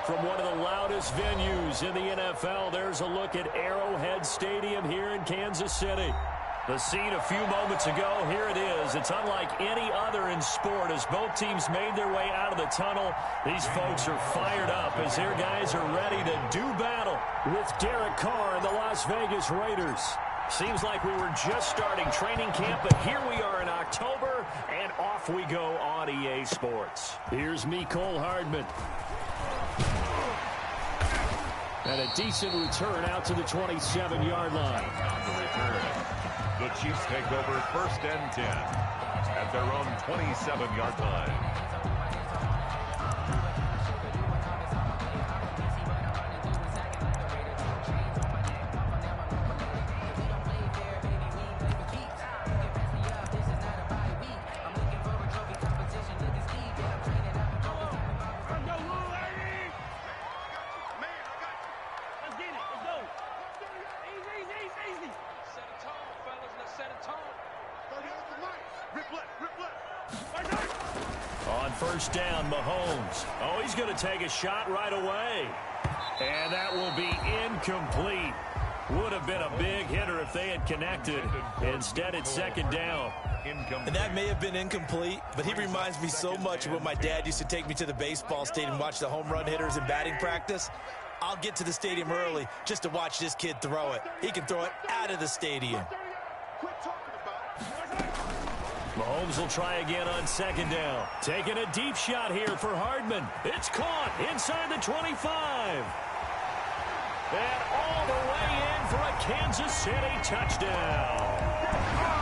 From one of the loudest venues in the NFL, there's a look at Arrowhead Stadium here in Kansas City. The scene a few moments ago, here it is. It's unlike any other in sport as both teams made their way out of the tunnel. These folks are fired up as their guys are ready to do battle with Derek Carr and the Las Vegas Raiders. Seems like we were just starting training camp, but here we are in October, and off we go on EA Sports. Here's Mecole Hardman. And a decent return out to the 27-yard line. On the return, the Chiefs take over 1st and 10 at their own 27-yard line. On 1st down, Mahomes. Oh, he's going to take a shot right away. And that will be incomplete. Would have been a big hitter if they had connected. Instead, it's 2nd down. And that may have been incomplete, but he reminds me so much of when my dad used to take me to the baseball stadium and watch the home run hitters in batting practice. I'll get to the stadium early just to watch this kid throw it. He can throw it out of the stadium. Mahomes will try again on 2nd down. Taking a deep shot here for Hardman. It's caught inside the 25. And all the way in for a Kansas City touchdown.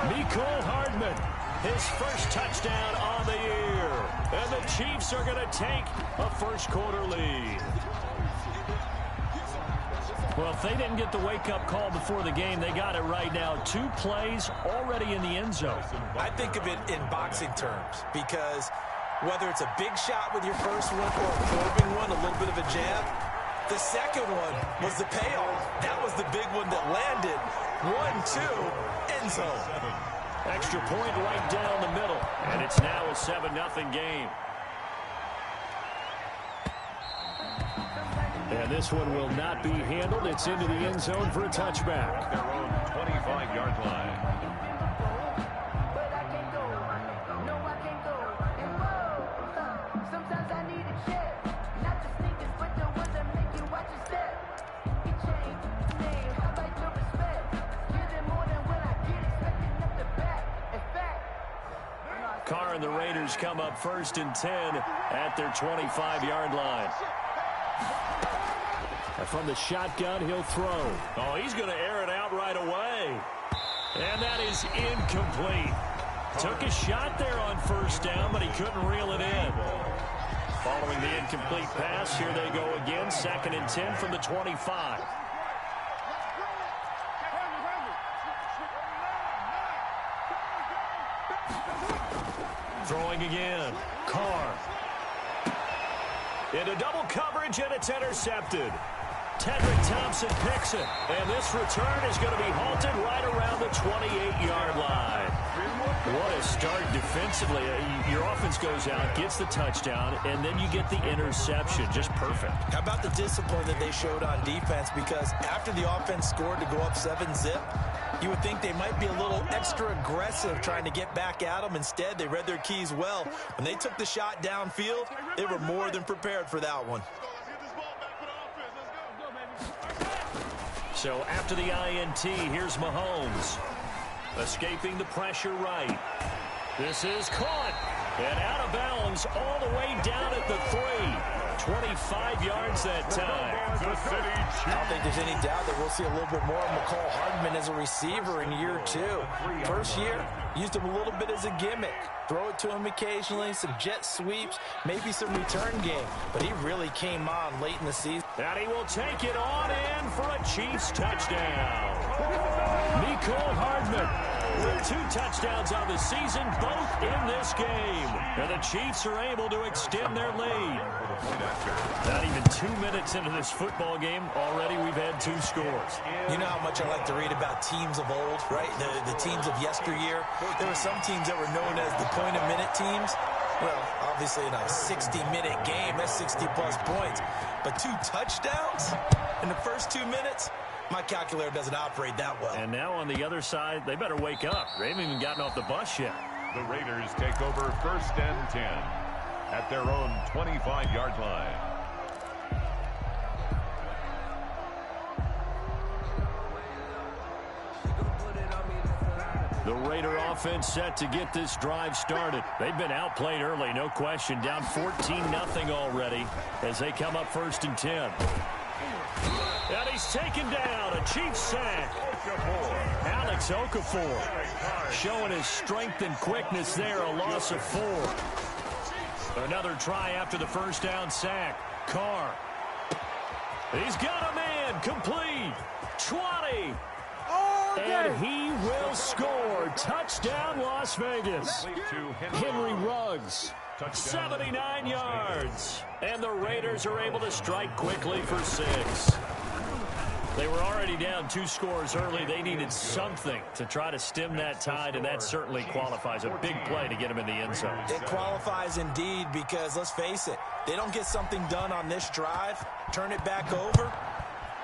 Mecole Hardman, his first touchdown on the year. And the Chiefs are going to take a first-quarter lead. Well, if they didn't get the wake-up call before the game, they got it right now. 2 plays already in the end zone. I think of it in boxing terms because whether it's a big shot with your first one or a probing one, a little bit of a jab, the second one was the payoff. That was the big one that landed. 1-2, end zone. Extra point right down the middle, and it's now a 7-0 game. And this one will not be handled. It's into the end zone for a touchback. Their own 25-yard line. Carr and the Raiders come up 1st and 10 at their 25-yard line. From the shotgun, he'll throw. Oh, he's going to air it out right away. And that is incomplete. Took a shot there on 1st down, but he couldn't reel it in. Following the incomplete pass, here they go again. 2nd and 10 from the 25. Throwing again. Carr. Into double coverage, and it's intercepted. Tedrick Thompson picks it, and this return is going to be halted right around the 28-yard line. What a start defensively. Your offense goes out, gets the touchdown, and then you get the interception. Just perfect. How about the discipline that they showed on defense? Because after the offense scored to go up 7-zip, you would think they might be a little extra aggressive trying to get back at them. Instead, they read their keys well. When they took the shot downfield, they were more than prepared for that one. So after the INT, here's Mahomes. Escaping the pressure right. This is caught. And out of bounds all the way down at the 3. 25 yards that time. I don't think there's any doubt that we'll see a little bit more of Mecole Hardman as a receiver in year 2. First year, used him a little bit as a gimmick. Throw it to him occasionally, some jet sweeps, maybe some return game. But he really came on late in the season. And he will take it on in for a Chiefs touchdown. Mecole Hardman with 2 touchdowns on the season, both in this game. And the Chiefs are able to extend their lead. Not even 2 minutes into this football game, already we've had 2 scores. You know how much I like to read about teams of old, right? The teams of yesteryear. There were some teams that were known as the point-a-minute teams. Well, obviously in a 60-minute game, that's 60-plus points. But 2 touchdowns in the first 2 minutes? My calculator doesn't operate that well. And now on the other side, they better wake up. They haven't even gotten off the bus yet. The Raiders take over 1st and 10 at their own 25-yard line. The Raider offense set to get this drive started. They've been outplayed early, no question. Down 14-0 already as they come up 1st and 10. And he's taken down. A Chiefs sack. Alex Okafor showing his strength and quickness there. A loss of 4. Another try after the first down sack. Carr. He's got a man. Complete. 20. And he will score. Touchdown, Las Vegas. Henry Ruggs, 79 yards. And the Raiders are able to strike quickly for 6. They were already down 2 scores early. They needed something to try to stem that tide, and that certainly qualifies. A big play to get them in the end zone. It qualifies indeed because, let's face it, they don't get something done on this drive, turn it back over.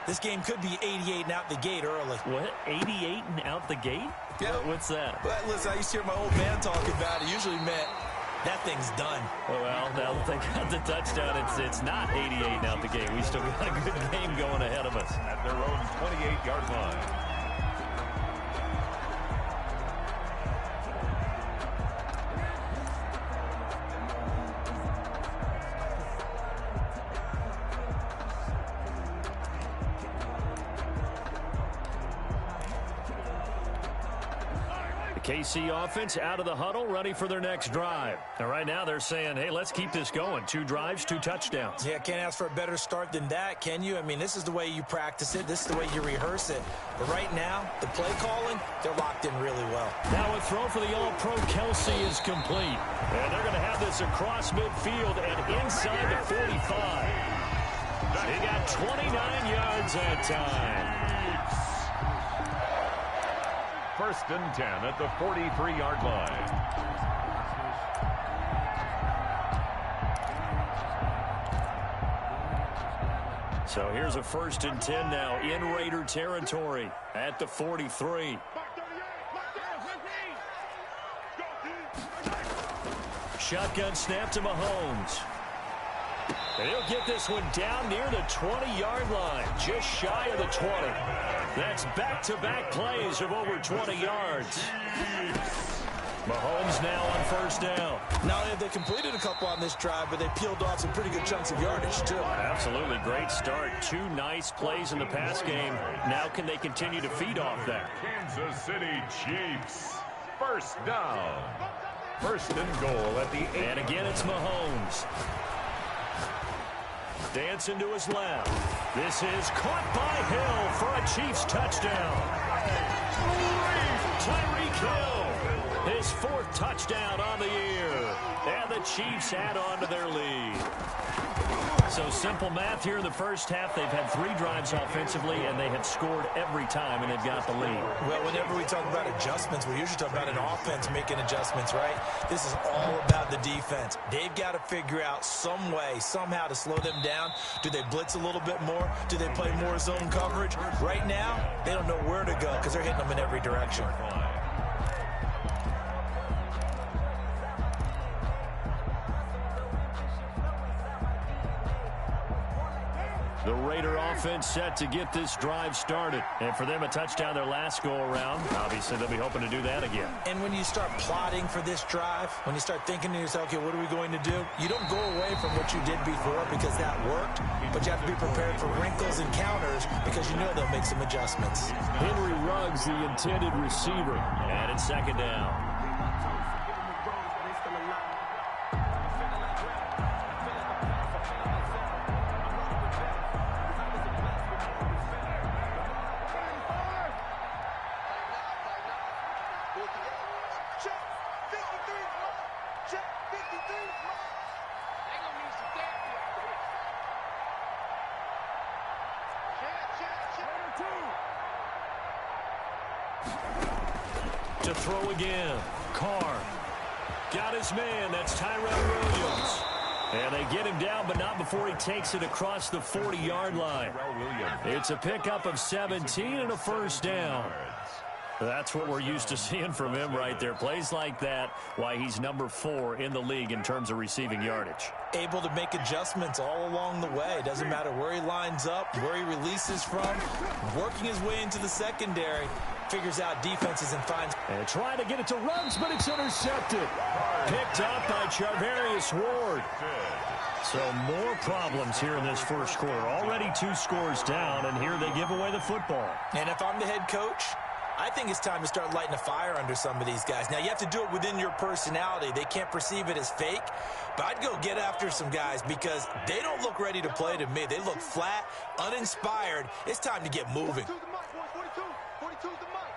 This game could be 88 and out the gate early. What? 88 and out the gate? Yeah. What's that? Well, listen, I used to hear my old man talking about it. Usually meant that thing's done. Oh, well, now that they got the touchdown, it's not 88 and out the gate. We still got a good game going ahead of us. At their own 28-yard line. KC offense out of the huddle, ready for their next drive. And right now they're saying, hey, let's keep this going. 2 drives, 2 touchdowns. Yeah, can't ask for a better start than that, can you? I mean, this is the way you practice it. This is the way you rehearse it. But right now, the play calling, they're locked in really well. Now a throw for the All-Pro Kelsey is complete. And they're going to have this across midfield and inside the 45. They got 29 yards that time. 1st and 10 at the 43-yard line. So here's a 1st and 10 now in Raider territory at the 43. Shotgun snap to Mahomes. And he'll get this one down near the 20-yard line, just shy of the 20. That's back-to-back plays of over 20 yards. Mahomes now on 1st down. Not only have they completed a couple on this drive, but they peeled off some pretty good chunks of yardage, too. Absolutely great start. 2 nice plays in the pass game. Now can they continue to feed off that? Kansas City Chiefs. 1st down. 1st and goal at the 8. And again, it's Mahomes. Dancing to his left. This is caught by Hill for a Chiefs touchdown. Tyreek Hill, his 4th touchdown on the year. And the Chiefs add on to their lead. So simple math here in the first half. They've had 3 drives offensively, and they have scored every time, and they've got the lead. Well, whenever we talk about adjustments, we usually talk about an offense making adjustments, right? This is all about the defense. They've got to figure out some way, somehow to slow them down. Do they blitz a little bit more? Do they play more zone coverage? Right now, they don't know where to go because they're hitting them in every direction. The Raider offense set to get this drive started. And for them, a touchdown their last go-around. Obviously, they'll be hoping to do that again. And when you start plotting for this drive, when you start thinking to yourself, okay, what are we going to do? You don't go away from what you did before because that worked, but you have to be prepared for wrinkles and counters because you know they'll make some adjustments. Henry Ruggs, the intended receiver. And it's 2nd down. To throw again. Carr. Got his man. That's Tyrell Williams. And they get him down, but not before he takes it across the 40-yard line. It's a pickup of 17 and a first down. That's what we're used to seeing from him right there. Plays like that, why he's number 4 in the league in terms of receiving yardage. Able to make adjustments all along the way. Doesn't matter where he lines up, where he releases from, working his way into the secondary, figures out defenses and finds. And trying to get it to Ruggs, but it's intercepted. Picked up by Charvarius Ward. So more problems here in this first quarter. Already 2 scores down, and here they give away the football. And if I'm the head coach, I think it's time to start lighting a fire under some of these guys. Now, you have to do it within your personality. They can't perceive it as fake. But I'd go get after some guys because they don't look ready to play to me. They look flat, uninspired. It's time to get moving. 42's the mic.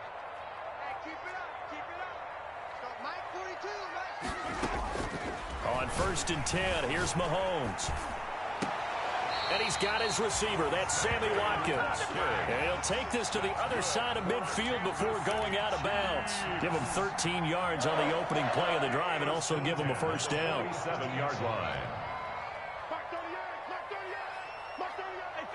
Hey, keep it up. So, Mike 42, On 1st and 10, here's Mahomes. And he's got his receiver. That's Sammy Watkins. And he'll take this to the other side of midfield before going out of bounds. Give him 13 yards on the opening play of the drive and also give him a first down. 37-yard line. Mark 38. Mark 38. Hey,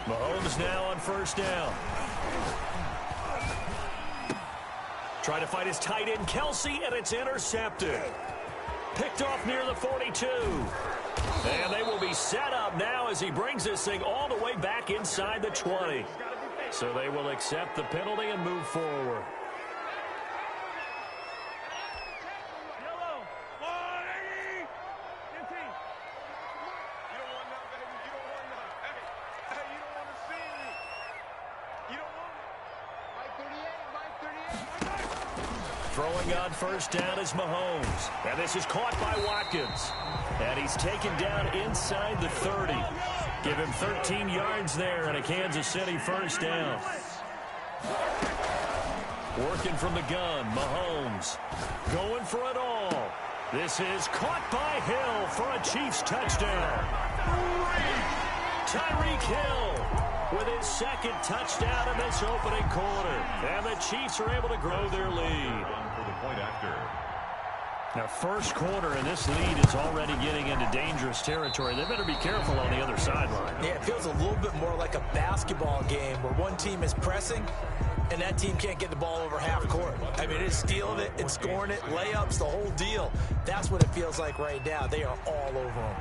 15. Mahomes now on first down. Trying to fight his tight end, Kelsey, and it's intercepted. Picked off near the 42. And they will be set up now as he brings this thing all the way back inside the 20. So they will accept the penalty and move forward. Yellow. 180. 15. You don't want none, baby. You don't want none. Hey, you don't want to see me. You don't want it. Mike 38. Throwing on first down is Mahomes. And this is caught by Watkins. And he's taken down inside the 30. Give him 13 yards there and a Kansas City first down. Working from the gun, Mahomes. Going for it all. This is caught by Hill for a Chiefs touchdown. Tyreek Hill with his 2nd touchdown in this opening quarter. And the Chiefs are able to grow their lead. For the point after. Now, first quarter, and this lead is already getting into dangerous territory. They better be careful on the other sideline. Yeah, it feels a little bit more like a basketball game where one team is pressing and that team can't get the ball over half court. I mean, it's stealing it and scoring it, layups, the whole deal. That's what it feels like right now. They are all over them.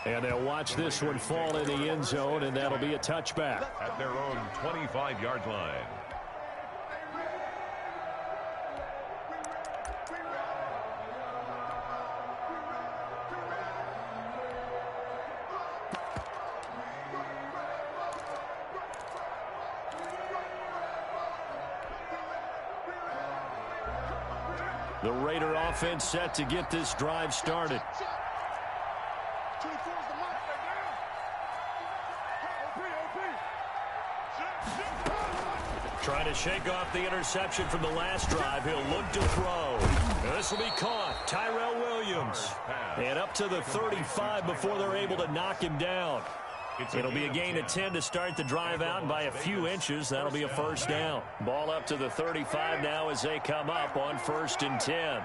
And they'll watch this one fall in the end zone, and that'll be a touchback. At their own 25-yard line. The Raider offense set to get this drive started. Trying to shake off the interception from the last drive. He'll look to throw. This will be caught. Tyrell Williams. And up to the 35 before they're able to knock him down. It'll be a gain of 10 to start the drive out, and by a few inches, that'll be a first down. Ball up to the 35 now as they come up on 1st and 10.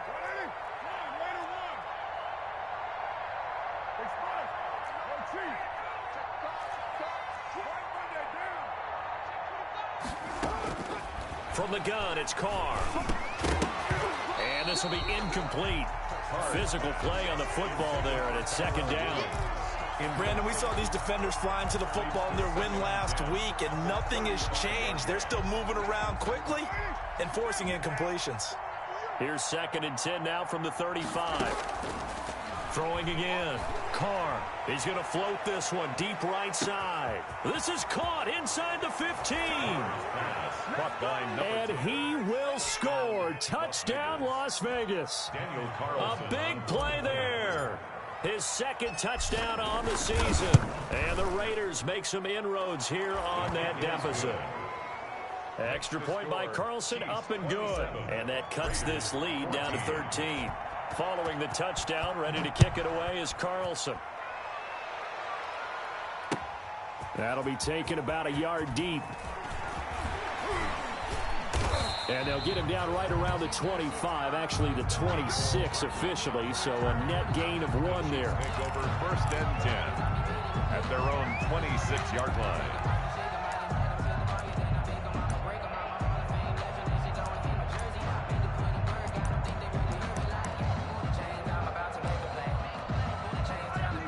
From the gun, it's Carr. And this will be incomplete. Physical play on the football there, and it's 2nd down. And, Brandon, we saw these defenders flying to the football in their win last week, and nothing has changed. They're still moving around quickly and forcing incompletions. Here's 2nd and 10 now from the 35. Throwing again. Carr. He's going to float this one deep right side. This is caught inside the 15. And he will score. Touchdown, Las Vegas. A big play there. His 2nd touchdown on the season. And the Raiders make some inroads here on that deficit. Extra point by Carlson, up and good. And that cuts this lead down to 13. Following the touchdown, ready to kick it away is Carlson. That'll be taken about a yard deep. And they'll get him down right around the 25, actually the 26 officially, so a net gain of 1 there. Take over 1st and 10 at their own 26-yard line.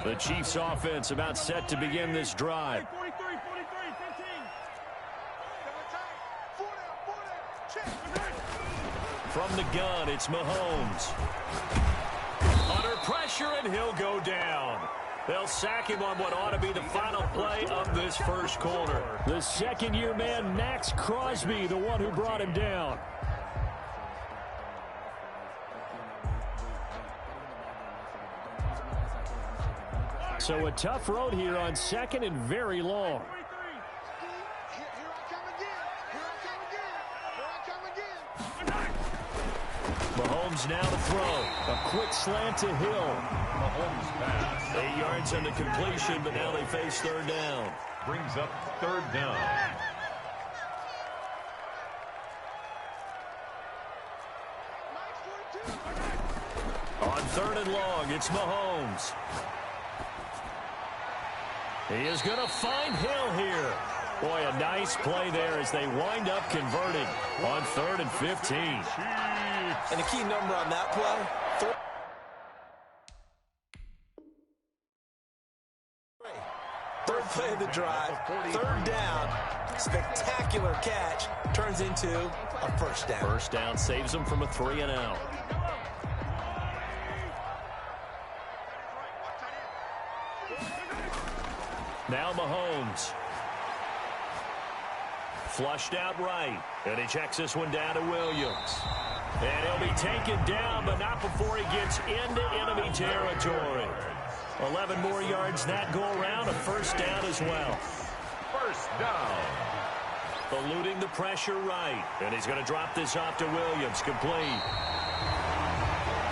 The Chiefs offense about set to begin this drive. 43, 15. From the gun, it's Mahomes. Under pressure, and he'll go down. They'll sack him on what ought to be the final play of this first quarter. The second-year man, Max Crosby, the one who brought him down. So a tough road here on 2nd and very long. Mahomes now to throw. A quick slant to Hill. Mahomes pass. 8 yards on the completion, but now they face 3rd down. Brings up 3rd down. On 3rd and long, it's Mahomes. He is going to find Hill here. Boy, a nice play there as they wind up converting on 3rd and 15. And a key number on that play, third play of the drive, 3rd down, spectacular catch, turns into a 1st down. 1st down saves them from a 3-and-out. Now Mahomes. Flushed out right. And he checks this one down to Williams. And he'll be taken down, but not before he gets into enemy territory. 11 more yards that go around, a 1st down as well. 1st down. Eluding the pressure right. And he's going to drop this off to Williams. Complete.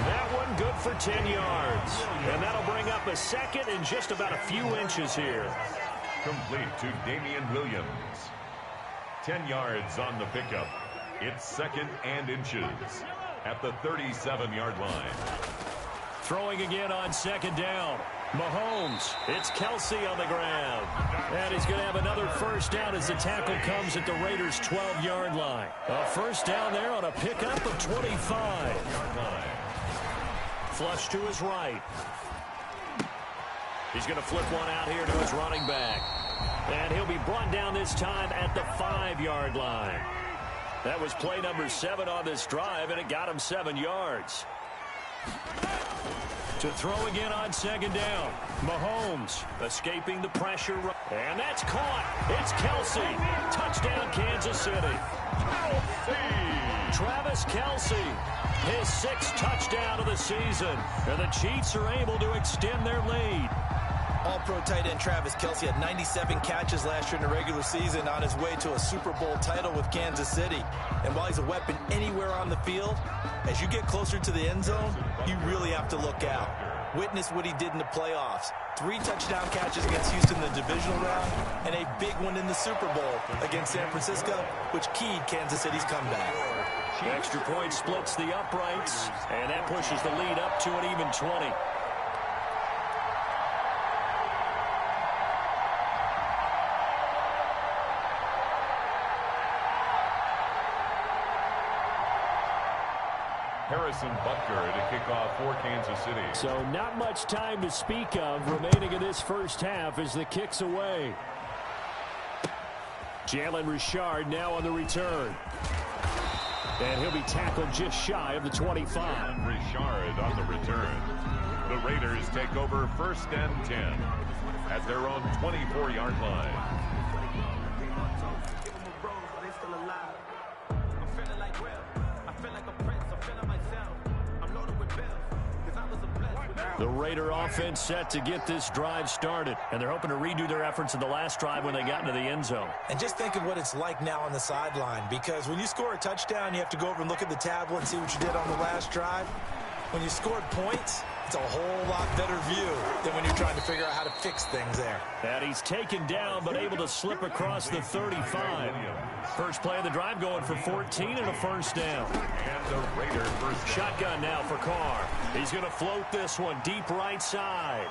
That one good for 10 yards. And that'll bring up a 2nd and just about a few inches here. Complete to Damian Williams. 10 yards on the pickup. It's 2nd and inches at the 37-yard line. Throwing again on 2nd down. Mahomes. It's Kelce on the ground. And he's going to have another 1st down as the tackle comes at the Raiders' 12-yard line. A 1st down there on a pickup of 25. Flush to his right. He's going to flip one out here to his running back. And he'll be brought down this time at the 5-yard line. That was play number 7 on this drive, and it got him 7 yards. To throw again on 2nd down. Mahomes escaping the pressure. And that's caught. It's Kelce. Touchdown, Kansas City. Travis Kelce. His 6th touchdown of the season. And the Chiefs are able to extend their lead. All-pro tight end Travis Kelce had 97 catches last year in the regular season on his way to a Super Bowl title with Kansas City. And while he's a weapon anywhere on the field, as you get closer to the end zone, you really have to look out. Witness what he did in the playoffs. 3 touchdown catches against Houston in the divisional round, and a big one in the Super Bowl against San Francisco, which keyed Kansas City's comeback. Extra point splits the uprights, and that pushes the lead up to an even 20. Harrison Butker to kick off for Kansas City. So not much time to speak of remaining in this first half as the kick's away. Jalen Richard now on the return. And he'll be tackled just shy of the 25. Jalen Richard on the return. The Raiders take over 1st and 10 at their own 24-yard line. The Raider offense set to get this drive started, and they're hoping to redo their efforts in the last drive when they got into the end zone. And just think of what it's like now on the sideline, because when you score a touchdown, you have to go over and look at the tablet and see what you did on the last drive. When you scored points, That's a whole lot better view than when you're trying to figure out how to fix things there. And he's taken down, but able to slip across the 35. First play of the drive going for 14 and a first down. And the Raiders first down. Shotgun now for Carr. He's going to float this one deep right side.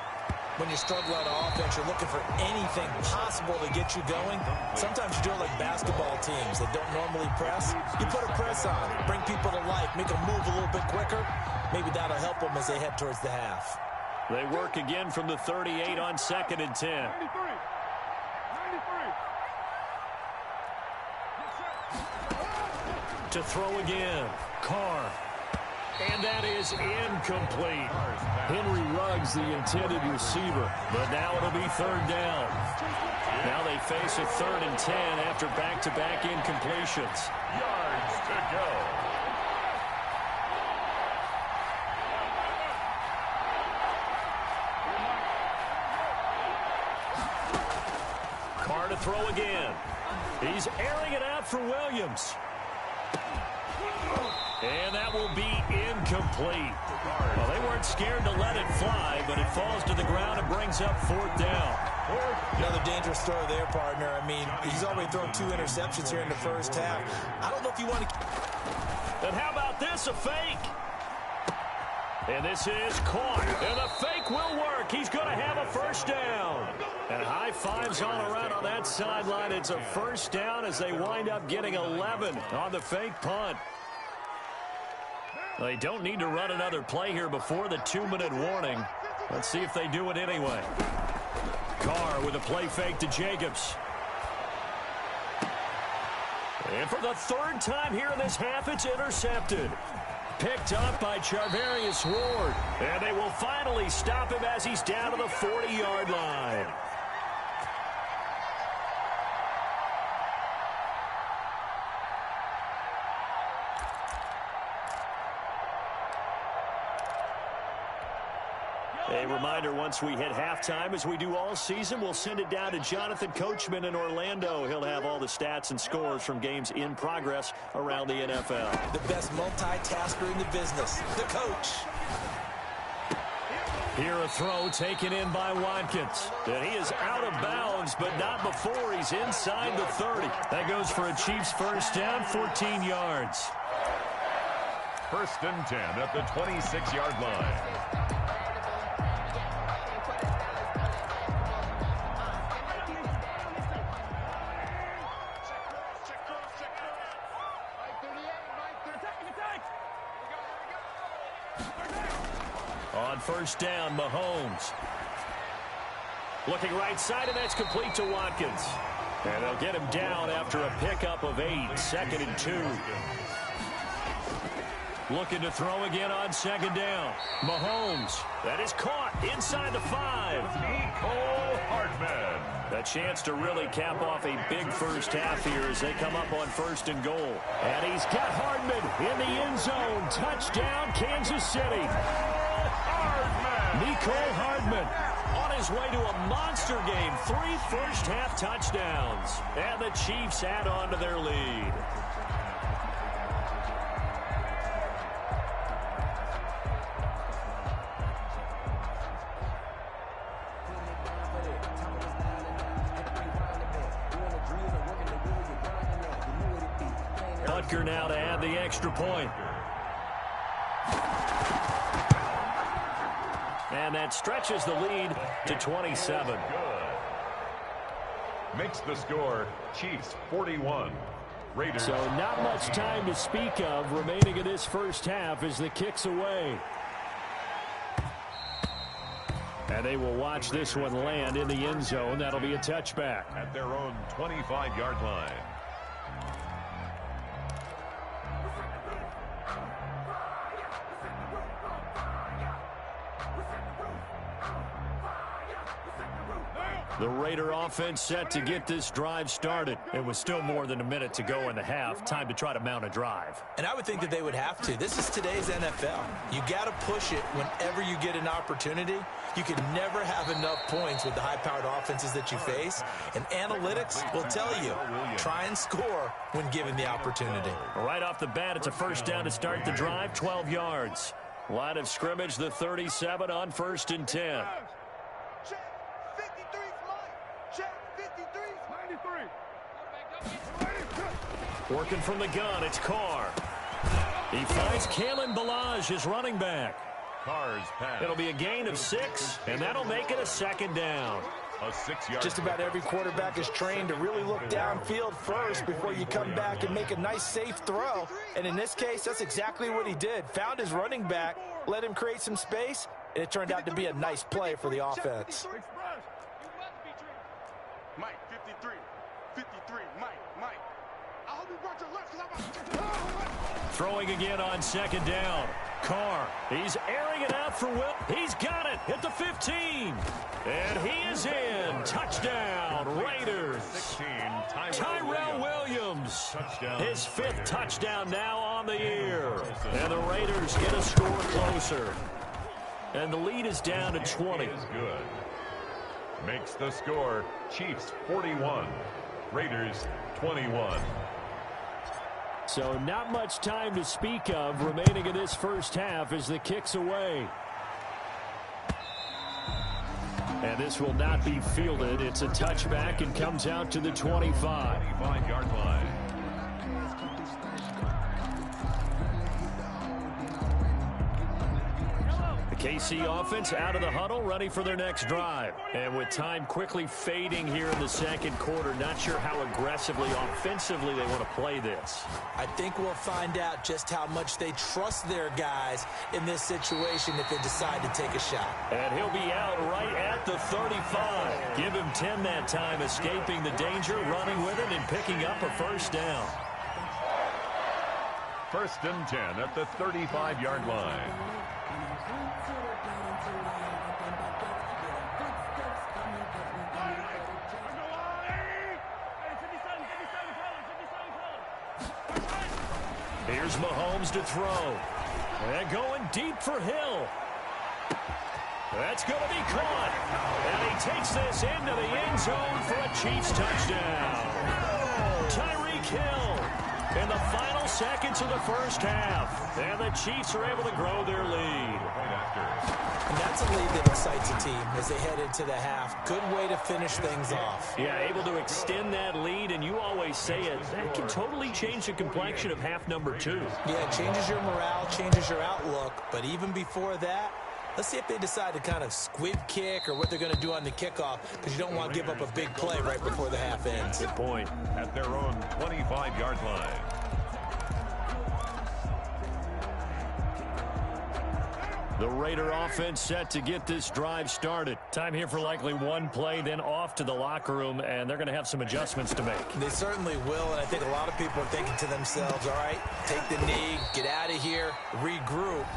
When you struggle out of offense, you're looking for anything possible to get you going. Sometimes you do it like basketball teams that don't normally press. You put a press on, bring people to life, make them move a little bit quicker. Maybe that'll help them as they head towards the half. They work again from the 38 on 2nd and 10. 93. To throw again. Carr. And that is incomplete. Henry Ruggs, the intended receiver. But now it'll be 3rd down. Now they face a 3rd and 10 after back-to-back incompletions. Yards to go. Carr to throw again. He's airing it out for Williams. And that will be incomplete. Well, they weren't scared to let it fly, but it falls to the ground and brings up 4th down. Another dangerous throw there, partner. I mean, he's already thrown 2 interceptions here in the first half. I don't know if you want to... And how about this, a fake? And this is caught. And the fake will work. He's going to have a first down. And high fives all around on that sideline. It's a first down as they wind up getting 11 on the fake punt. They don't need to run another play here before the 2-minute warning. Let's see if they do it anyway. Carr with a play fake to Jacobs. And for the 3rd time here in this half, it's intercepted. Picked up by Charvarius Ward. And they will finally stop him as he's down to the 40-yard line. A reminder, once we hit halftime, as we do all season, we'll send it down to Jonathan Coachman in Orlando. He'll have all the stats and scores from games in progress around the NFL. The best multitasker in the business, the coach. Here a throw taken in by Watkins. And he is out of bounds, but not before he's inside the 30. That goes for a Chiefs first down, 14 yards. 1st and 10 at the 26-yard line. On first down, Mahomes. Looking right side, and that's complete to Watkins. And they'll get him down after a pickup of 8, 2nd and 2. Looking to throw again on 2nd down. Mahomes. That is caught inside the 5. Mecole Hardman. A chance to really cap off a big first half here as they come up on 1st and goal. And he's got Hardman in the end zone. Touchdown, Kansas City. Mecole Hardman on his way to a monster game. 3 first-half touchdowns. And the Chiefs add on to their lead. Butker now to add the extra point. And that stretches the lead to 27. Good. Makes the score Chiefs 41. Raiders. So not much time to speak of remaining in this first half as the kick's away. And they will watch this one land in the end zone. That'll be a touchback. At their own 25-yard line. The Raider offense set to get this drive started. It was still more than a minute to go in the half. Time to try to mount a drive. And I would think that they would have to. This is today's NFL. You got to push it whenever you get an opportunity. You can never have enough points with the high-powered offenses that you face. And analytics will tell you, try and score when given the opportunity. Right off the bat, it's a first down to start the drive, 12 yards. Line of scrimmage, the 37 on 1st and 10. Check 53, Mike. Check 53, 93. Working from the gun, it's Carr. He finds Kalen Ballage, his running back. Carr's pass. It'll be a gain of 6, and that'll make it a 2nd down. A 6-yard. Just about every quarterback is trained to really look downfield first before you come back and make a nice, safe throw. And in this case, that's exactly what he did. Found his running back, let him create some space, and it turned out to be a nice play for the offense. Mike, 53. 53, Mike. I hope you brought your left because I'm Throwing again on 2nd down. Carr, he's airing it out for Will. He's got it at the 15. And he is in. Touchdown, Raiders. 16, Tyrell Williams. Touchdown. His 5th touchdown now on the year. And the Raiders get a score closer. And the lead is down to 20. Is good. Makes the score Chiefs 41, Raiders 21. So not much time to speak of remaining in this first half as the kick's away. And this will not be fielded. It's a touchback and comes out to the 25. 25-yard line. KC offense out of the huddle, ready for their next drive. And with time quickly fading here in the 2nd quarter, not sure how aggressively, offensively they want to play this. I think we'll find out just how much they trust their guys in this situation if they decide to take a shot. And he'll be out right at the 35. Give him 10 that time, escaping the danger, running with it, and picking up a 1st down. 1st and 10 at the 35-yard line. Here's Mahomes to throw. And going deep for Hill. That's going to be caught. And he takes this into the end zone for a Chiefs touchdown. Tyreek Hill in the final seconds of the first half. And the Chiefs are able to grow their lead. And that's a lead that excites a team as they head into the half. Good way to finish things off. Yeah, able to extend that lead, and you always say it, that can totally change the complexion of half number 2. Yeah, it changes your morale, changes your outlook. But even before that, let's see if they decide to kind of squib kick or what they're going to do on the kickoff, because you don't want to give up a big play right before the half ends. Good point. At their own 25-yard line. The Raider offense set to get this drive started. Time here for likely one play, then off to the locker room, and they're going to have some adjustments to make. They certainly will, and I think a lot of people are thinking to themselves, all right, take the knee, get out of here, regroup.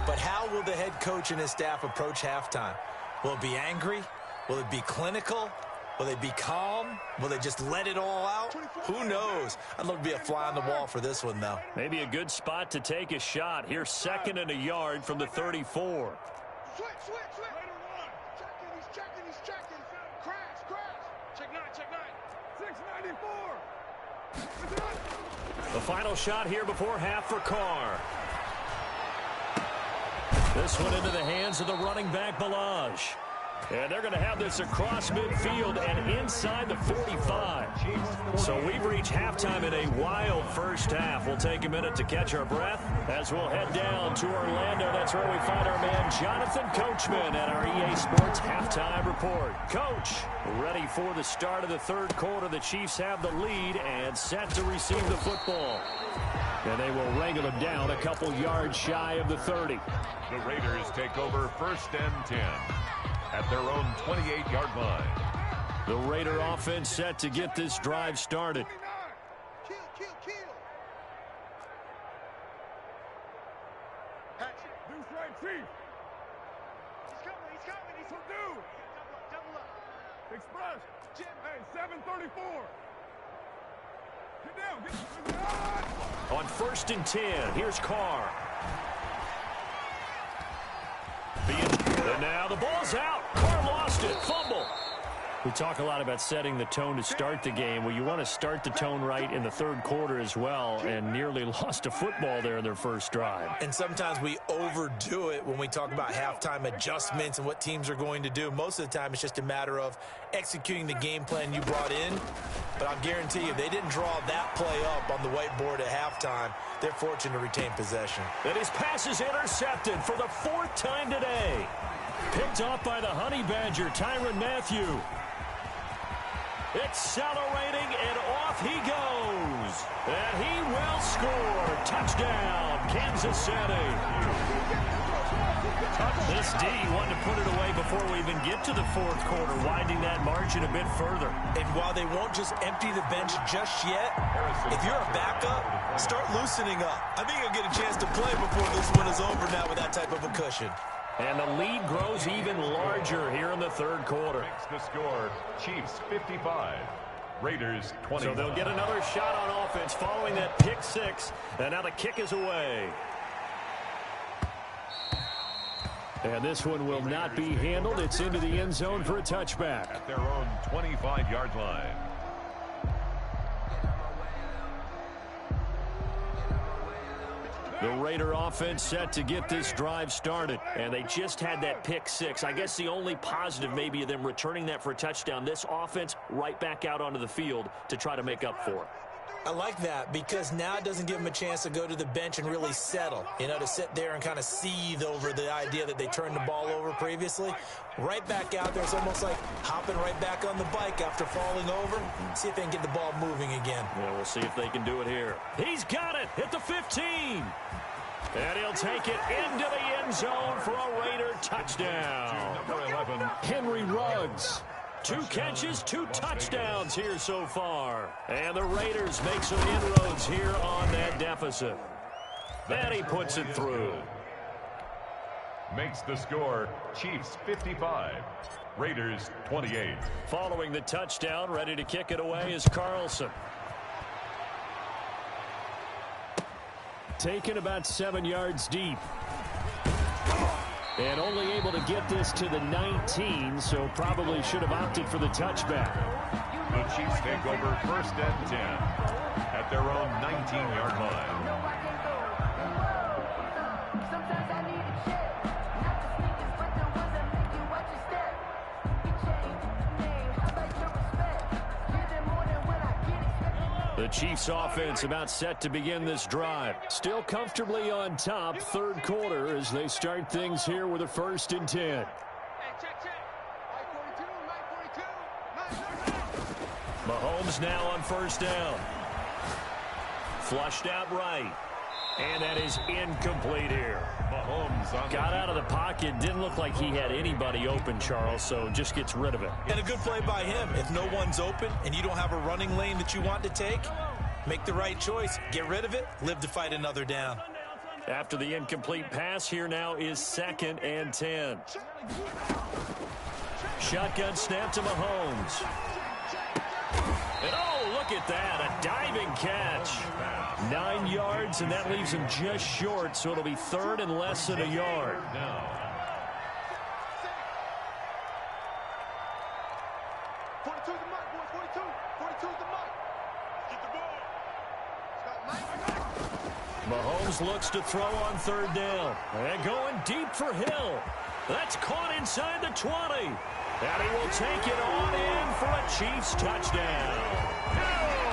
But how will the head coach and his staff approach halftime? Will it be angry? Will it be clinical? Will they be calm? Will they just let it all out? Who knows? I'd love to be a fly on the wall for this one, though. Maybe a good spot to take a shot. Here's 2nd and a yard from the 34. Switch. He's checking. Crash. Check 9. 694. The final shot here before half for Carr. This one into the hands of the running back, Ballage. And they're going to have this across midfield and inside the 45. So we've reached halftime in a wild first half. We'll take a minute to catch our breath as we'll head down to Orlando. That's where we find our man Jonathan Coachman at our EA Sports Halftime Report. Coach, ready for the start of the 3rd quarter. The Chiefs have the lead and set to receive the football. And they will wrangle him down a couple yards shy of the 30. The Raiders take over 1st and 10. At their own 28-yard line. The Raider offense set to get this drive started. Kill. Hatchet. Deuce right, Chief. He's coming. He's subdued. Double up. Express. Hey, 734. Get down. On 1st and 10, here's Carr. And now the ball's out. Carr lost it. Fumble. We talk a lot about setting the tone to start the game. Well, you want to start the tone right in the third quarter as well, and nearly lost a football there in their first drive. And sometimes we overdo it when we talk about halftime adjustments and what teams are going to do. Most of the time, it's just a matter of executing the game plan you brought in. But I'll guarantee you, they didn't draw that play up on the whiteboard at halftime. They're fortunate to retain possession. And his pass is intercepted for the fourth time today. Picked off by the Honey Badger, Tyrann Mathieu. Accelerating, and off he goes. And he will score. Touchdown, Kansas City. This D wanted to put it away before we even get to the fourth quarter, widening that margin a bit further. And while they won't just empty the bench just yet, if you're a backup, start loosening up. I think you'll get a chance to play before this one is over now with that type of a cushion. And the lead grows even larger here in the third quarter. Makes the score, Chiefs 55, Raiders 20. So they'll get another shot on offense following that pick six. And now the kick is away. And this one will not be handled. It's into the end zone for a touchback. At their own 25-yard line. The Raider offense set to get this drive started, and they just had that pick six. I guess the only positive maybe of them returning that for a touchdown, this offense right back out onto the field to try to make up for it. I like that because now it doesn't give them a chance to go to the bench and really settle, to sit there and kind of seethe over the idea that they turned the ball over previously. Right back out there, it's almost like hopping right back on the bike after falling over. See if they can get the ball moving again. Yeah, we'll see if they can do it here. He's got it at the 15. And he'll take it into the end zone for a Raider touchdown. Number 11, Henry Ruggs. 2 catches, 2 touchdowns here so far. And the Raiders make some inroads here on that deficit. And he puts it through. Makes the score, Chiefs 55, Raiders 28. Following the touchdown, ready to kick it away is Carlson. Taken about 7 yards deep. And only able to get this to the 19, so probably should have opted for the touchback. The Chiefs take over 1st and 10 at their own 19-yard line. The Chiefs offense about set to begin this drive. Still comfortably on top, third quarter, as they start things here with a 1st and 10. Mahomes now on 1st down. Flushed out right. And that is incomplete here. Mahomes got out of the pocket. Didn't look like he had anybody open, Charles, so just gets rid of it. And a good play by him. If no one's open and you don't have a running lane that you want to take, make the right choice. Get rid of it. Live to fight another down. After the incomplete pass, here now is 2nd and 10. Shotgun snap to Mahomes. And oh, look at that, a diving catch. 9 yards, and that leaves him just short, so it'll be 3rd and less than a yard. now. 42's the mark, boys. 42's the mark. Get the ball. Mahomes looks to throw on 3rd down. And going deep for Hill. That's caught inside the 20. And he will take it on in for a Chiefs touchdown.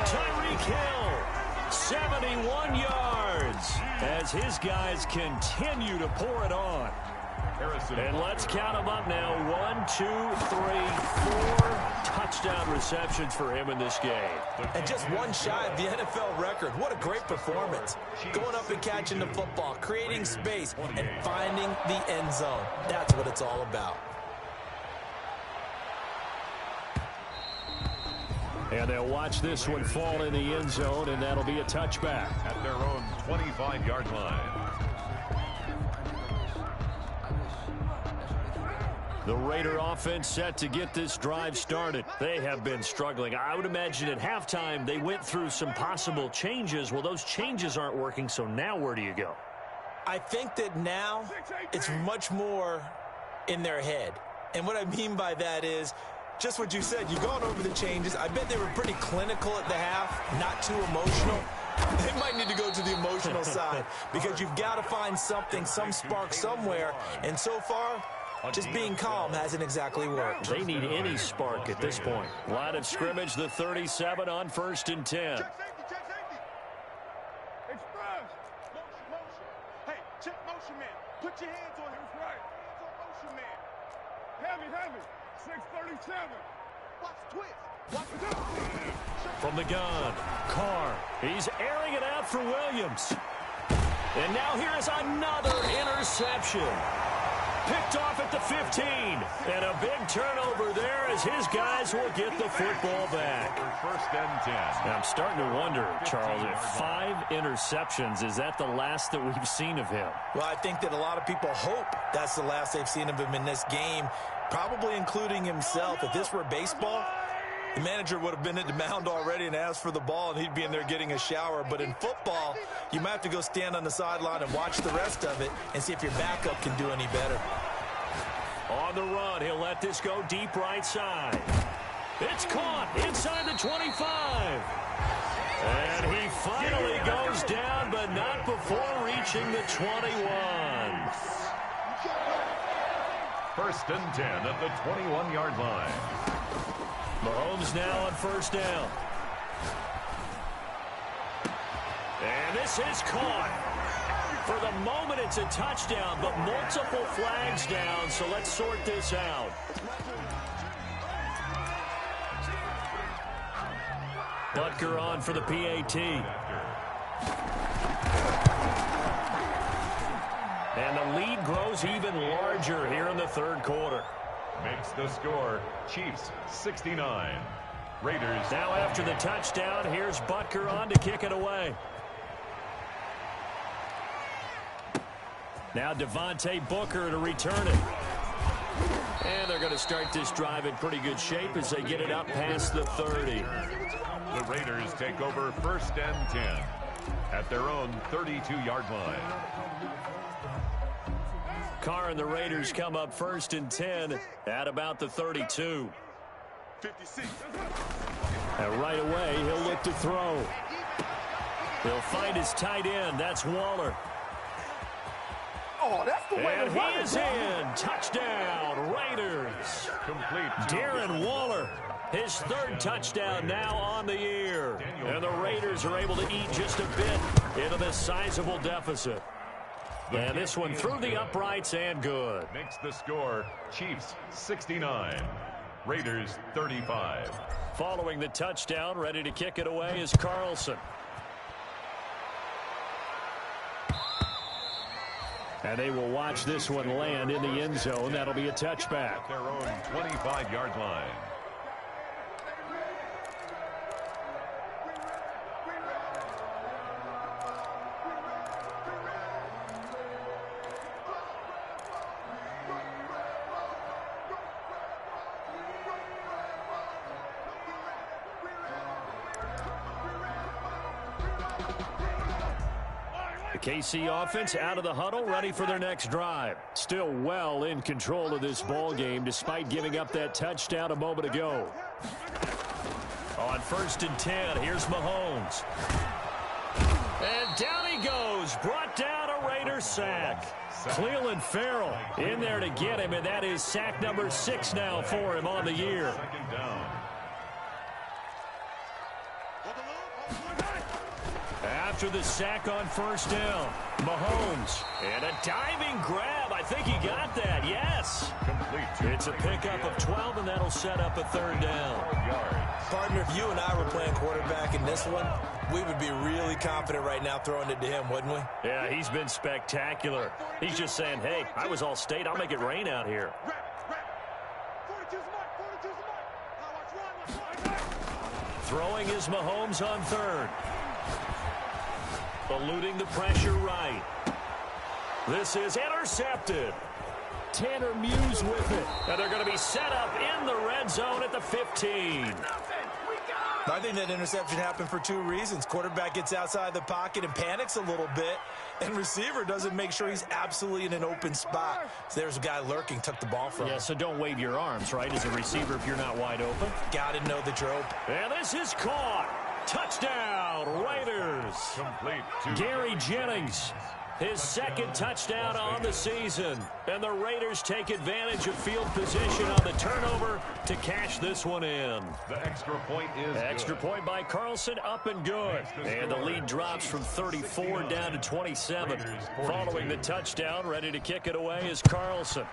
Tyreek Hill, 71 yards, as his guys continue to pour it on. And let's count them up now. 1, 2, 3, 4 touchdown receptions for him in this game. And just one shy of the NFL record. What a great performance. Going up and catching the football, creating space, and finding the end zone. That's what it's all about. And they'll watch this one fall in the end zone, and that'll be a touchback. At their own 25-yard line. The Raider offense set to get this drive started. They have been struggling. I would imagine at halftime they went through some possible changes. Well, those changes aren't working, so now where do you go? I think that now it's much more in their head. And what I mean by that is just what you said. You've gone over the changes. I bet they were pretty clinical at the half, not too emotional. They might need to go to the emotional side because you've got to find something, some spark somewhere. And so far, just being calm hasn't exactly worked. They need any spark at this point. Line of scrimmage, the 37 on 1st and 10. Check safety, check safety. Express. Motion. Hey, check motion, man. Put your hands on him. Right. Hands on motion, man. Heavy. 637. Watch the twist. Watch the twist. From the gun, Carr. He's airing it out for Williams. And now here is another interception. Picked off at the 15. And a big turnover there as his guys will get the football back. First and 10. I'm starting to wonder, Charles, if 5 interceptions, is that the last that we've seen of him? Well, I think that a lot of people hope that's the last they've seen of him in this game, probably including himself. If this were baseball, the manager would have been at the mound already and asked for the ball, and he'd be in there getting a shower. But in football, you might have to go stand on the sideline and watch the rest of it and see if your backup can do any better. On the run, he'll let this go deep right side. It's caught inside the 25. And he finally goes down, but not before reaching the 21. First and 10 at the 21-yard line. Mahomes now on 1st down. And this is caught. For the moment, it's a touchdown, but multiple flags down, so let's sort this out. Butker on for the PAT. And the lead grows even larger here in the 3rd quarter. Makes the score Chiefs 69. Raiders. Now after the touchdown, here's Butker on to kick it away. Now Devontae Booker to return it. And they're going to start this drive in pretty good shape as they get it up past the 30. The Raiders take over 1st and 10 at their own 32-yard line. Carr and the Raiders come up 1st and 10 at about the 32. 56. And right away, he'll look to throw. He'll find his tight end. That's Waller. Oh, that's the way and he is in. Touchdown, Raiders. Complete. Darren Waller, his 3rd touchdown now on the year. And the Raiders are able to eat just a bit into this sizable deficit. And this one through the uprights and good. Makes the score Chiefs 69. Raiders 35. Following the touchdown, ready to kick it away is Carlson. And they will watch this one land in the end zone. That'll be a touchback. At their own 25-yard line. KC offense out of the huddle, ready for their next drive. Still well in control of this ball game despite giving up that touchdown a moment ago. On 1st and 10, here's Mahomes. And down he goes, brought down a Raider sack. Clelin Ferrell in there to get him, and that is sack number 6 now for him on the year. 2nd down. After the sack on 1st down, Mahomes, and a diving grab. I think he got that, yes. Complete. It's a pickup of 12, and that'll set up a 3rd down. Partner, if you and I were playing quarterback in this one, we would be really confident right now throwing it to him, wouldn't we? Yeah, he's been spectacular. He's just saying, hey, I was all state. I'll make it rain out here. Throwing is Mahomes on 3rd. Eluding the pressure right. This is intercepted. Tanner Muse with it. And they're going to be set up in the red zone at the 15. I think that interception happened for two reasons. Quarterback gets outside the pocket and panics a little bit, and receiver doesn't make sure he's absolutely in an open spot. So there's a guy lurking, took the ball from him. Yeah, so don't wave your arms, right, as a receiver if you're not wide open. Got to know that you're open. And this is caught. Touchdown, Raiders. Complete. Gary Jennings, his second touchdown on the season. And the Raiders take advantage of field position on the turnover to cash this one in. The extra point is Extra good. point by Carlson, up and good. And the lead drops from 34 down to 27. Following the touchdown, ready to kick it away is Carlson.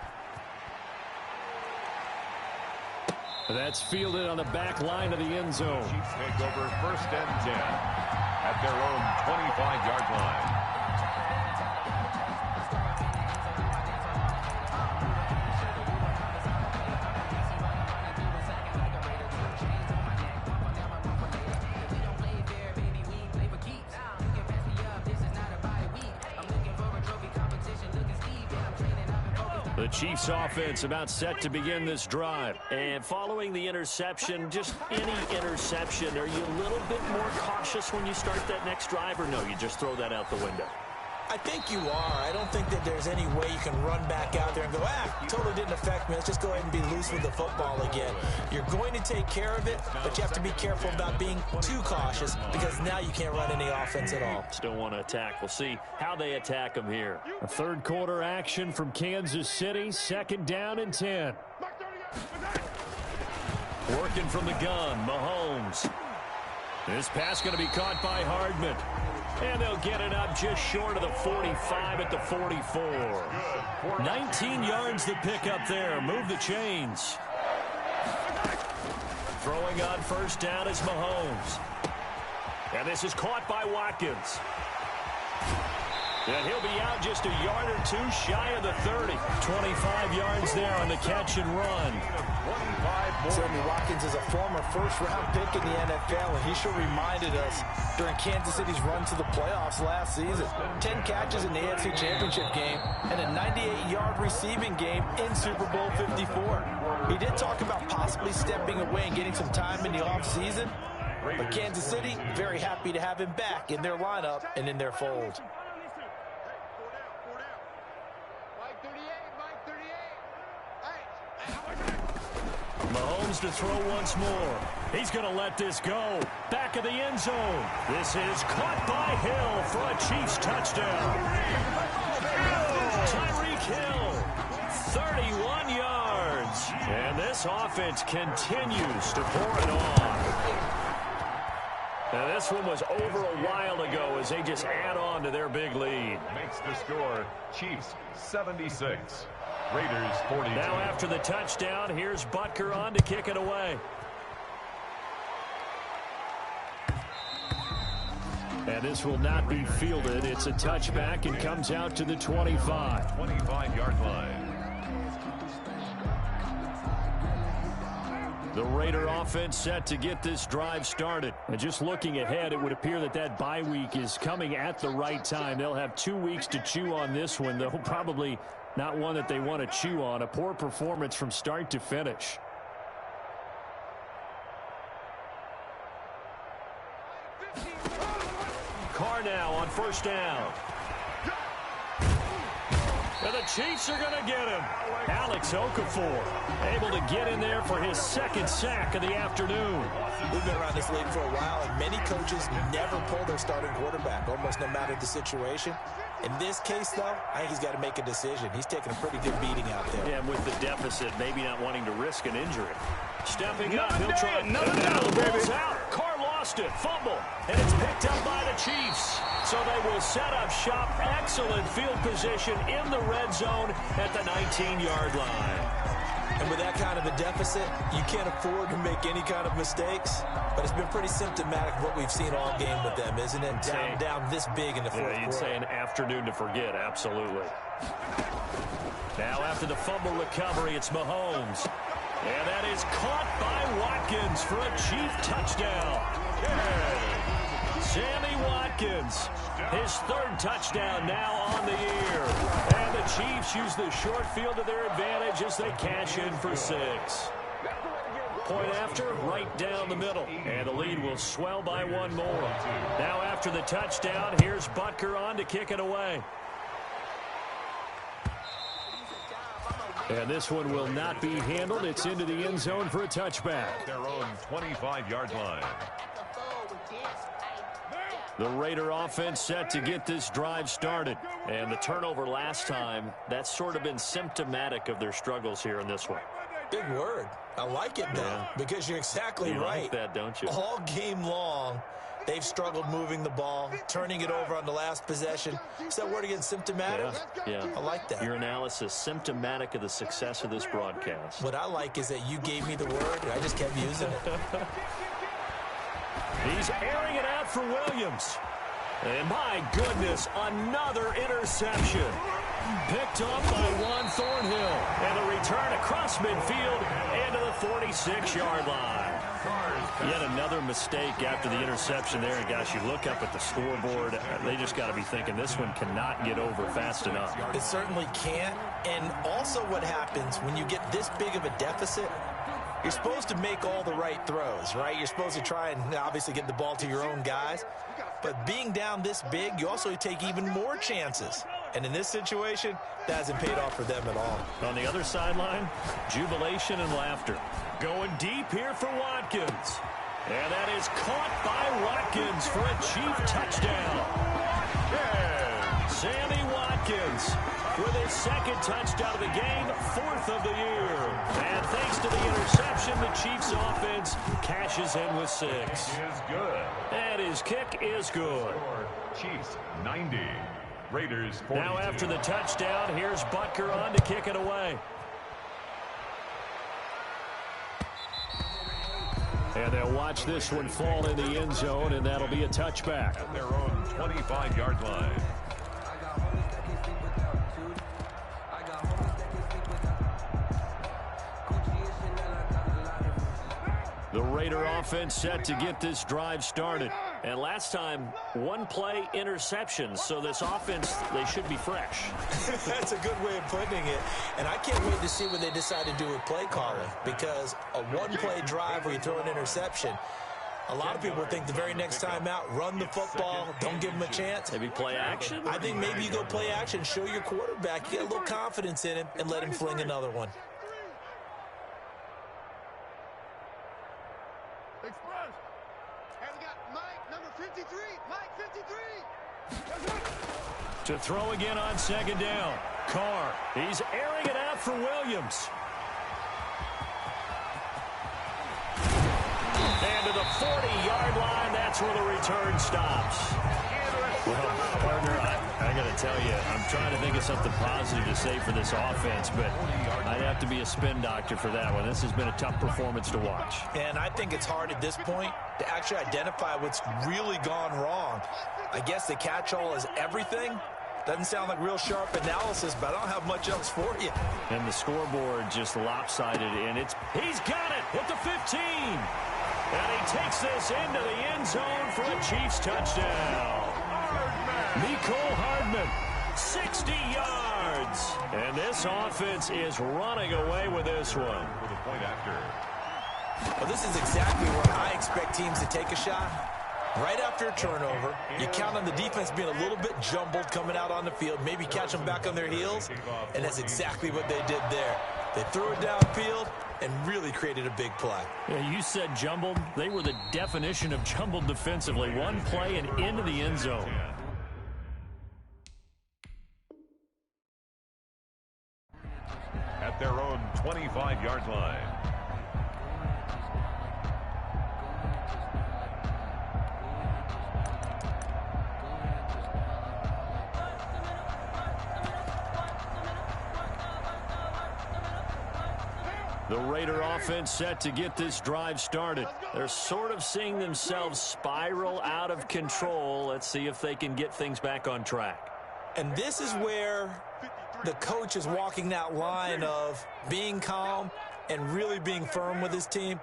That's fielded on the back line of the end zone. Chiefs take over 1st and 10 at their own 25-yard line. The Chiefs offense about set to begin this drive. And following the interception, just any interception, are you a little bit more cautious when you start that next drive, or no, you just throw that out the window? I think you are. I don't think that there's any way you can run back out there and go, totally didn't affect me. Let's just go ahead and be loose with the football again. You're going to take care of it, but you have to be careful about being too cautious because now you can't run any offense at all. Still want to attack. We'll see how they attack them here. A third quarter action from Kansas City. 2nd down and 10. Working from the gun, Mahomes. This pass going to be caught by Hardman. And they'll get it up just short of the 45 at the 44. 19 yards the pick up there. Move the chains. Throwing on 1st down is Mahomes. And this is caught by Watkins. And he'll be out just a yard or two shy of the 30. 25 yards there on the catch and run. Sammy Watkins is a former first-round pick in the NFL, and he sure reminded us during Kansas City's run to the playoffs last season. 10 catches in the AFC Championship game and a 98-yard receiving game in Super Bowl 54. He did talk about possibly stepping away and getting some time in the offseason, but Kansas City very happy to have him back in their lineup and in their fold. Mahomes to throw once more. He's going to let this go. Back of the end zone. This is caught by Hill for a Chiefs touchdown. Tyreek Hill, 31 yards. And this offense continues to pour it on. Now this one was over a while ago as they just add on to their big lead. Makes the score Chiefs 76. Raiders 42. Now after the touchdown, here's Butker on to kick it away. And this will not be fielded. It's a touchback and comes out to the 25. 25-yard line. The Raider offense set to get this drive started. And just looking ahead, it would appear that that bye week is coming at the right time. They'll have 2 weeks to chew on this one, though probably not one that they want to chew on. A poor performance from start to finish. Carr now on 1st down. And the Chiefs are going to get him. Alex Okafor able to get in there for his 2nd sack of the afternoon. We've been around this league for a while, and many coaches never pull their starting quarterback, almost no matter the situation. In this case, though, I think he's got to make a decision. He's taking a pretty good beating out there. Yeah, with the deficit, maybe not wanting to risk an injury. Stepping up, he'll try. Another down, The ball's baby. out. Carr lost it. Fumble. And it's picked up by the Chiefs. So they will set up shop. Excellent field position in the red zone at the 19-yard line. And with that kind of a deficit, you can't afford to make any kind of mistakes. But it's been pretty symptomatic of what we've seen all game with them, isn't it? Down this big in the fourth Yeah, you'd quarter. say an afternoon to forget, absolutely. Now after the fumble recovery, it's Mahomes. And that is caught by Watkins for a Chief touchdown. Yeah. Sammy Watkins, his 3rd touchdown now on the year. And the Chiefs use the short field to their advantage as they cash in for 6. point after, right down the middle. And the lead will swell by one more. Now after the touchdown, here's Butker on to kick it away. And this one will not be handled. It's into the end zone for a touchback. Their own 25-yard line. The Raider offense set to get this drive started. And the turnover last time, that's sort of been symptomatic of their struggles here in this one. Big word. I like it, though, because you're exactly right. You like that, don't you? All game long, they've struggled moving the ball, turning it over on the last possession. Is that word again, symptomatic? Yeah. I like that. Your analysis, symptomatic of the success of this broadcast. What I like is that you gave me the word, and I just kept using it. He's airing it out for Williams. And my goodness, another interception. Picked off by Juan Thornhill. And the return across midfield and to the 46-yard line. Yet another mistake after the interception there. And gosh, you look up at the scoreboard, they just got to be thinking this one cannot get over fast enough. It certainly can't. And also what happens when you get this big of a deficit, you're supposed to make all the right throws, right? You're supposed to try and obviously get the ball to your own guys. But being down this big, you also take even more chances. And in this situation, that hasn't paid off for them at all. On the other sideline, jubilation and laughter. Going deep here for Watkins. And that is caught by Watkins for a Chief touchdown. Yeah. Sammy Watkins with his second touchdown of the game, fourth of the year. And thanks to the interception, the Chiefs offense cashes in with 6. Is good. And his kick is good. Chiefs 90. Raiders 42. Now after the touchdown, here's Butker on to kick it away. And they'll watch this one fall in the end zone, and that'll be a touchback. At their own 25-yard line. The Raider offense set to get this drive started. And last time, one play interception. So this offense, they should be fresh. That's a good way of putting it. And I can't wait to see what they decide to do with play calling. Because a one-play drive where you throw an interception, a lot of people think the very next time out, run the football, don't give them a chance. Maybe play action? I think maybe you go play action, show your quarterback, you get a little confidence in him, and let him fling another one. Express. And we got Mike, number 53. Mike, 53. To throw again on second down. Carr, he's airing it out for Williams. And to the 40-yard line, that's where the return stops. Well, partner, I got to tell you, I'm trying to think of something positive to say for this offense, but I'd have to be a spin doctor for that one. This has been a tough performance to watch. And I think it's hard at this point to actually identify what's really gone wrong. I guess the catch-all is everything. Doesn't sound like real sharp analysis, but I don't have much else for you. And the scoreboard just lopsided, and he's got it at the 15. And he takes this into the end zone for a Chiefs touchdown. Mecole Hardman, 60 yards. And this offense is running away with this one. For the point after. Well, this is exactly where I expect teams to take a shot. Right after a turnover, you count on the defense being a little bit jumbled coming out on the field, maybe catch them back on their heels, and that's exactly what they did there. They threw it downfield and really created a big play. Yeah, you said jumbled. They were the definition of jumbled defensively. One play and into the end zone. At their own 25-yard line. The Raider offense set to get this drive started. They're sort of seeing themselves spiral out of control. Let's see if they can get things back on track. And this is where the coach is walking that line of being calm and really being firm with his team.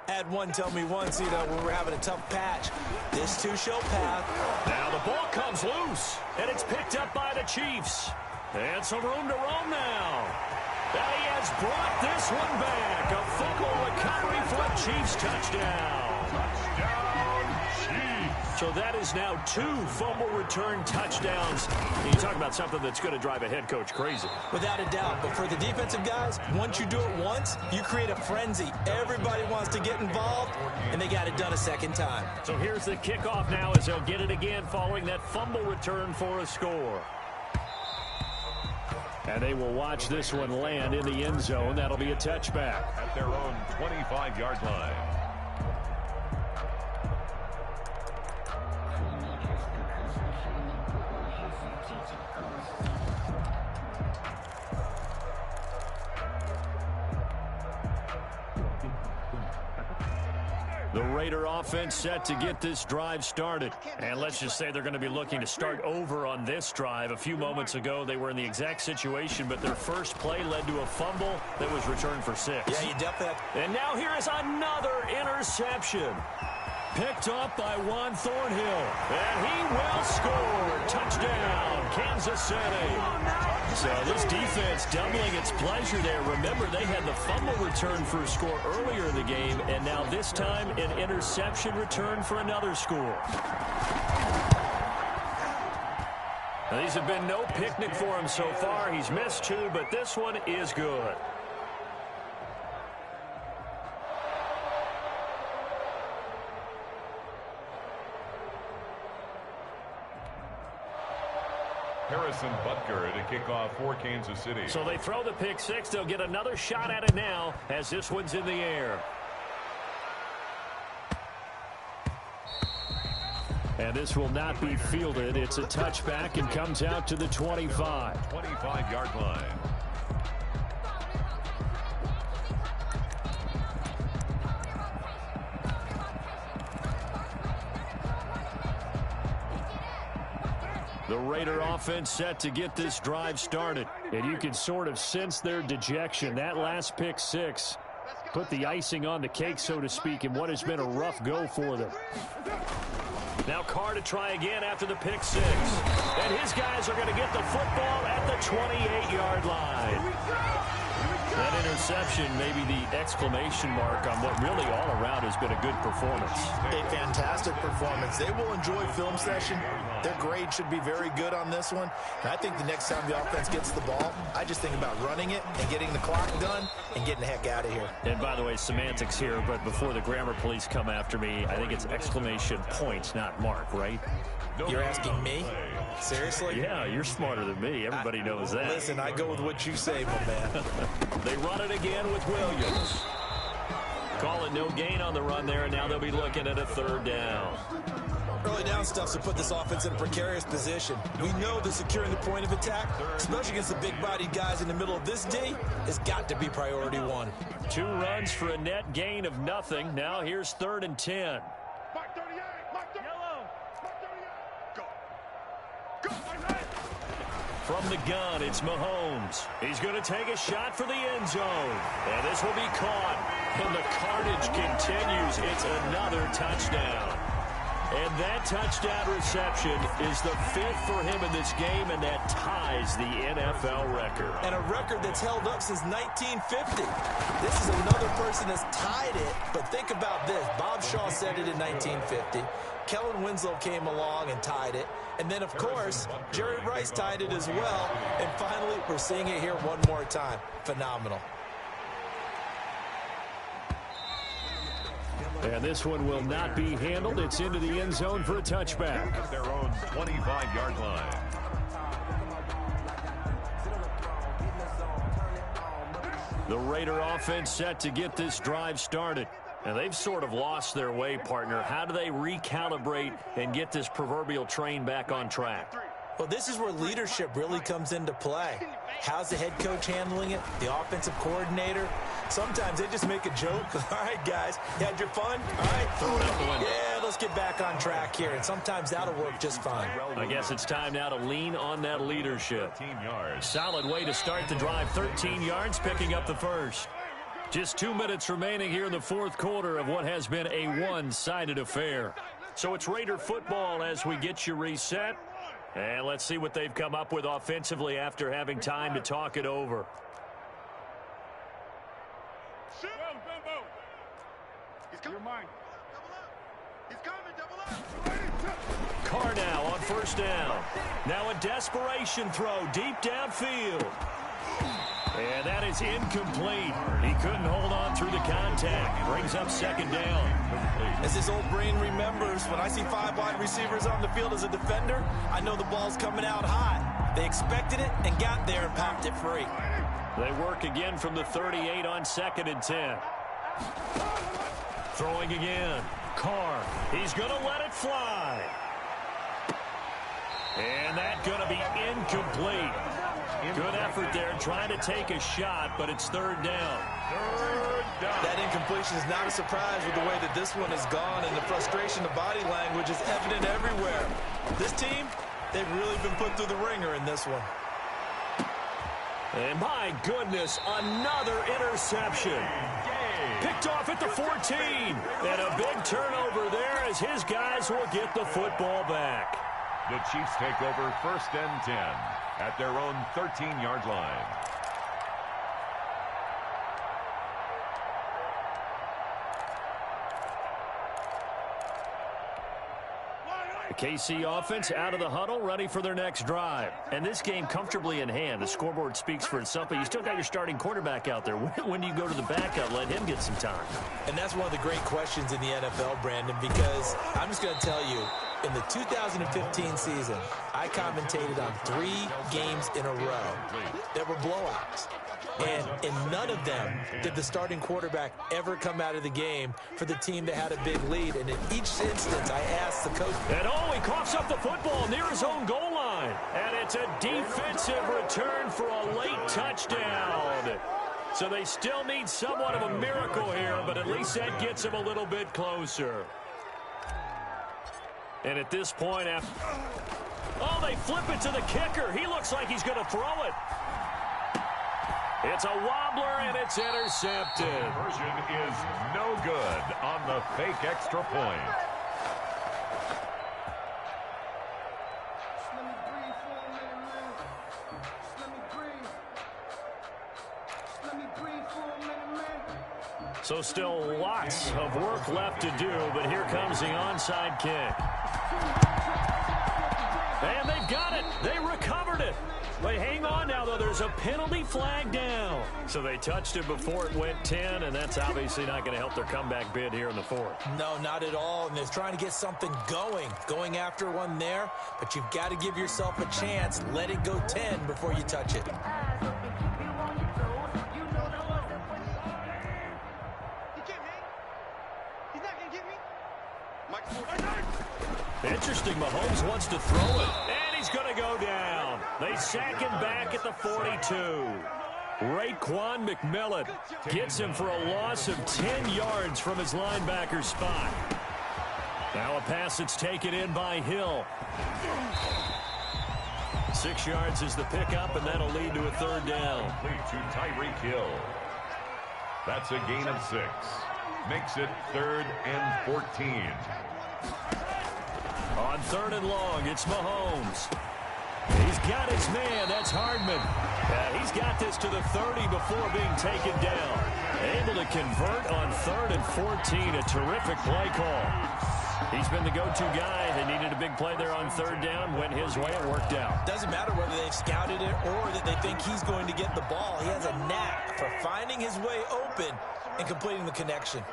I had one tell me once, when we were having a tough patch, this too shall pass. Now the ball comes loose, and it's picked up by the Chiefs. And some room to roam now. And he has brought this one back. A fumble recovery for a Chiefs touchdown. Touchdown, Chiefs. So that is now 2 fumble return touchdowns. You talk about something that's going to drive a head coach crazy. Without a doubt. But for the defensive guys, once you do it once, you create a frenzy. Everybody wants to get involved, and they got it done a second time. So here's the kickoff now as they'll get it again following that fumble return for a score. And they will watch this one land in the end zone. That'll be a touchback. At their own 25-yard line. The Raider offense set to get this drive started. And let's just say they're going to be looking to start over on this drive. A few moments ago, they were in the exact situation, but their first play led to a fumble that was returned for 6. Yeah, you definitely have. And now here is another interception. Picked up by Juan Thornhill. And he will score. Touchdown, Kansas City. So this defense doubling its pleasure there. Remember, they had the fumble return for a score earlier in the game, and now this time an interception return for another score. Now, these have been no picnic for him so far. He's missed 2, but this one is good. Harrison Butker to kick off for Kansas City. So they throw the pick 6. They'll get another shot at it now as this one's in the air. And this will not be fielded. It's a touchback and comes out to the 25. 25-yard line. The Raider offense set to get this drive started. And you can sort of sense their dejection. That last pick 6 put the icing on the cake, so to speak, in what has been a rough go for them. Now Carr to try again after the pick 6. And his guys are going to get the football at the 28-yard line. That interception may be the exclamation mark on what really all around has been a good performance. A fantastic performance. They will enjoy film session. Their grade should be very good on this one. And I think the next time the offense gets the ball, I just think about running it and getting the clock done and getting the heck out of here. And by the way, semantics here, but before the grammar police come after me, I think it's exclamation point, not mark, right? You're asking me? Seriously? Yeah, you're smarter than me. Everybody knows that. Listen, I go with what you say, my man. They run it again with Williams. Call it no gain on the run there, and now they'll be looking at a 3rd down. Early down stuff to put this offense in a precarious position. We know that securing the point of attack, especially against the big-bodied guys in the middle of this D, has got to be priority 1. 2 runs for a net gain of nothing. Now here's 3rd and 10. Mark 38, Mark 38. Yellow. Mark 38. Go. Go, Mark. From the gun, it's Mahomes. He's going to take a shot for the end zone. And this will be caught. And the carnage continues. It's another touchdown. And that touchdown reception is the 5th for him in this game, and that ties the NFL record. And a record that's held up since 1950. This is another person that's tied it, but think about this. Bob Shaw said it in 1950. Kellen Winslow came along and tied it. And then, of course, Jerry Rice tied it as well. And finally, we're seeing it here one more time. Phenomenal. And this one will not be handled. It's into the end zone for a touchback. At their own 25-yard line. The Raider offense set to get this drive started. And they've sort of lost their way, partner. How do they recalibrate and get this proverbial train back on track? Well, this is where leadership really comes into play. How's the head coach handling it? The offensive coordinator? Sometimes they just make a joke. All right, guys, you had your fun? All right, throw it out the window. Yeah, let's get back on track here. And sometimes that'll work just fine. I guess it's time now to lean on that leadership. 13 yards. Solid way to start the drive. 13 yards, picking up the first. Just 2 minutes remaining here in the 4th quarter of what has been a one-sided affair. So it's Raider football as we get you reset. And let's see what they've come up with offensively after having time to talk it over. He's coming. Double up. He's coming. Double up. Carr now on first down. Now a desperation throw deep downfield. And that is incomplete. He couldn't hold on through the contact. Brings up second down. As his old brain remembers, when I see 5 wide receivers on the field as a defender, I know the ball's coming out hot. They expected it and got there and popped it free. They work again from the 38 on 2nd and 10. Throwing again. Carr. He's going to let it fly. And that's going to be incomplete. Good effort there trying to take a shot, but it's third down. That incompletion is not a surprise with the way that this one has gone, and the frustration, the body language is evident everywhere. This team, they've really been put through the ringer in this one. And my goodness, another interception. Picked off at the 14. And a big turnover there as his guys will get the football back. The Chiefs take over 1st and 10 at their own 13-yard line. The KC offense out of the huddle, ready for their next drive. And this game comfortably in hand. The scoreboard speaks for itself, but you still got your starting quarterback out there. When do you go to the backup, let him get some time? And that's one of the great questions in the NFL, Brandon, because I'm just going to tell you, in the 2015 season, I commentated on 3 games in a row that were blowouts. And in none of them did the starting quarterback ever come out of the game for the team that had a big lead. And in each instance, I asked the coach. And he coughs up the football near his own goal line. And it's a defensive return for a late touchdown. So they still need somewhat of a miracle here, but at least that gets them a little bit closer. And at this point, they flip it to the kicker. He looks like he's going to throw it. It's a wobbler, and it's intercepted. Conversion is no good on the fake extra point. So still lots of work left to do, but here comes the onside kick. And they've got it. They recovered it. They hang on now, though. There's a penalty flag down. So they touched it before it went 10, and that's obviously not going to help their comeback bid here in the 4th. No, not at all. And they're trying to get something going after one there. But you've got to give yourself a chance. Let it go 10 before you touch it. Interesting, Mahomes wants to throw it, and he's going to go down. They sack him back at the 42. Raekwon McMillan gets him for a loss of 10 yards from his linebacker spot. Now a pass that's taken in by Hill. 6 yards is the pickup, and that'll lead to a third down. To Tyreek Hill. That's a gain of 6. Makes it 3rd and 14. On 3rd and long, it's Mahomes. He's got his man. That's Hardman. He's got this to the 30 before being taken down. Able to convert on 3rd and 14. A terrific play call. He's been the go-to guy. They needed a big play there on 3rd down. Went his way. It worked out. Doesn't matter whether they've scouted it or that they think he's going to get the ball. He has a knack for finding his way open and completing the connection.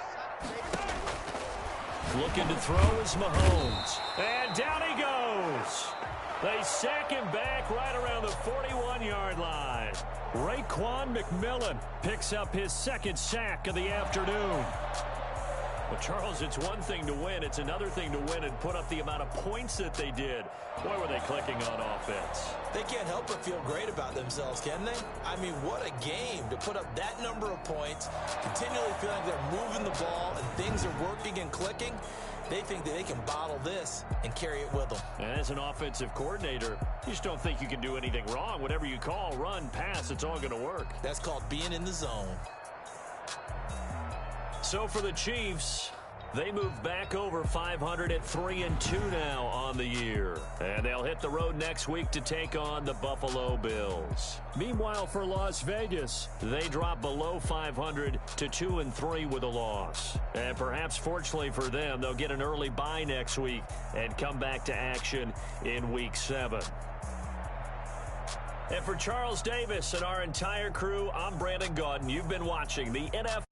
Looking to throw is Mahomes. And down he goes. They sack him back right around the 41-yard line. Raekwon McMillan picks up his 2nd sack of the afternoon. Well, Charles, it's one thing to win. It's another thing to win and put up the amount of points that they did. Boy, were they clicking on offense. They can't help but feel great about themselves, can they? I mean, what a game to put up that number of points, continually feel like they're moving the ball and things are working and clicking. They think that they can bottle this and carry it with them. And as an offensive coordinator, you just don't think you can do anything wrong. Whatever you call, run, pass, it's all going to work. That's called being in the zone. So for the Chiefs, They move back over 500 at 3-2 now on the year. And they'll hit the road next week to take on the Buffalo Bills. Meanwhile, for Las Vegas, they drop below 500 to 2-3 with a loss. And perhaps fortunately for them, they'll get an early bye next week and come back to action in Week 7. And for Charles Davis and our entire crew, I'm Brandon Gaudin. You've been watching the NFL